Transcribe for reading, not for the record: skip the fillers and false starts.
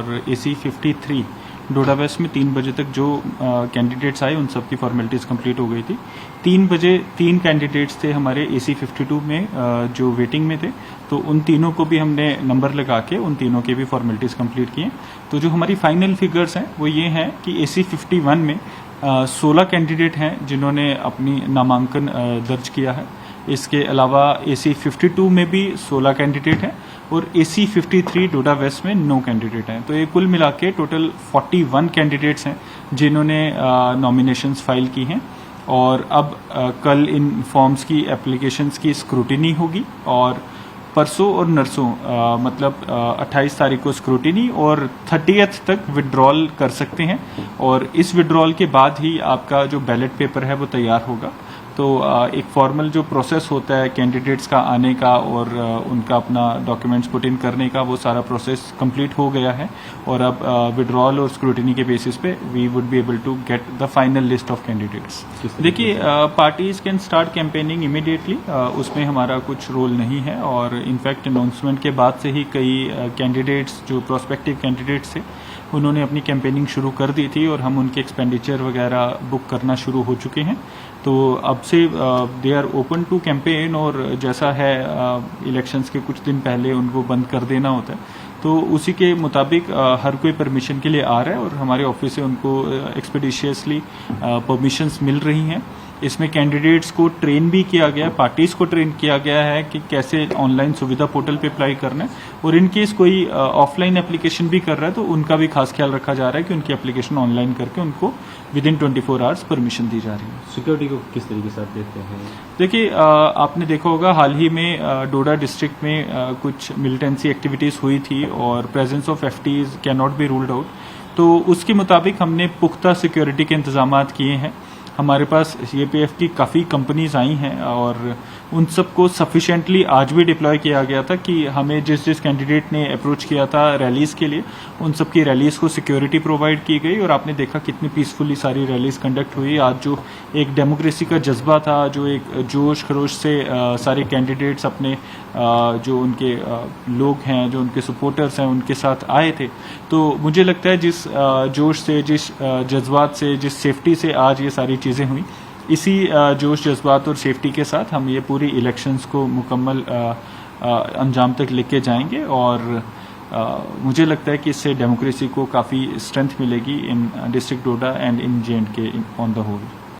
और AC 53 डोडा waste में 3 बजे तक जो कैंडिडेट्स आए उन सब की फॉर्मेलिटीज़ कंप्लीट हो गई थी। 3 बजे 3 कैंडिडेट्स थे हमारे AC 52 में जो वेटिंग में थे, तो उन तीनों को भी हमने नंबर लगा के उन तीनों के भी फॉर्मेलिटीज़ कंप्लीट किए। तो जो हमारी फाइनल फिगर्स हैं वो ये हैं कि AC 51 में 16 कैंडिडेट हैं जिन्होंने अपनी नामांकन दर्ज किया है। इसके अलावा AC 52 में भी 16 कैंडिडेट हैं और AC 53 डोडा वेस्ट में 9 कैंडिडेट हैं। तो ये कुल मिला के टोटल 41 कैंडिडेट्स हैं जिन्होंने नॉमिनेशंस फाइल की हैं और अब कल इन फॉर्म्स की एप्लीकेशंस की स्क्रूटिनी होगी और परसों और नरसों मतलब 28 तारीख को स्क्रूटिनी और 30th तक विड्रॉल कर सकते हैं और इस विड्रॉल के बाद ही आपका जो बैलेट पेपर है वो तैयार होगा। तो एक फॉर्मल जो प्रोसेस होता है कैंडिडेट्स का आने का और उनका अपना डॉक्यूमेंट्स पुट इन करने का, वो सारा प्रोसेस कंप्लीट हो गया है और अब विड्रॉल और स्क्रूटिनी के बेसिस पे we would be able to get the final list of candidates. देखिए parties can start campaigning immediately, उसमें हमारा कुछ रोल नहीं है और इनफैक्ट अनाउंसमेंट के बाद से ही कई कैंडिडेट्स जो प्रोस्पेक्टिव कैंडिडेट्स थे उन्होंने अपनी कैंपेनिंग शुरू कर दी थी और हम उनके एक्सपेंडिचर वगैरह बुक करना शुरू हो चुके हैं। तो अब से they are open to campaign और जैसा है इलेक्शंस के कुछ दिन पहले उनको बंद कर देना होता है, तो उसी के मुताबिक हर कोई परमिशन के लिए आ रहा है और हमारे ऑफिस से उनको एक्सपेडिशियसली परमिशंस मिल रही हैं। इसमें कैंडिडेट्स को ट्रेन भी किया गया, पार्टीज को ट्रेन किया गया है कि कैसे ऑनलाइन सुविधा पोर्टल पे अप्लाई करना है और इन केस कोई ऑफलाइन एप्लीकेशन भी कर रहा है तो उनका भी खास ख्याल रखा जा रहा है कि उनकी एप्लीकेशन ऑनलाइन करके उनको विदिन 24 आवर्स परमिशन दी जा रही है। सिक्योरिटी को किस तरीके से आप देखते हैं? देखिए आपने देखा होगा हाल ही में डोडा डिस्ट्रिक्ट में कुछ मिलिटेंसी एक्टिविटीज हुई थी और presence of FTs can not be ruled out, तो उसके मुताबिक हमने पुख्ता सिक्योरिटी के इंतजाम किए हैं। हमारे पास CAPF की काफ़ी कंपनीज आई हैं और उन सबको सफिशिएंटली आज भी डिप्लॉय किया गया था कि हमें जिस जिस कैंडिडेट ने अप्रोच किया था रैलीज़ के लिए उन सब की रैलीज़ को सिक्योरिटी प्रोवाइड की गई और आपने देखा कितनी पीसफुली सारी रैलीज़ कंडक्ट हुई। आज जो एक डेमोक्रेसी का जज्बा था, जो एक जोश खरोश से सारे कैंडिडेट्स अपने जो उनके लोग हैं, जो उनके सपोर्टर्स हैं, उनके साथ आए थे, तो मुझे लगता है जिस जोश से, जिस जज्बात से, जिस सेफ्टी से आज ये सारी चीज़ें हुई, इसी जोश जज्बात और सेफ्टी के साथ हम ये पूरी इलेक्शंस को मुकम्मल अंजाम तक लेके जाएंगे और मुझे लगता है कि इससे डेमोक्रेसी को काफ़ी स्ट्रेंथ मिलेगी in district Doda and in J&K on the whole.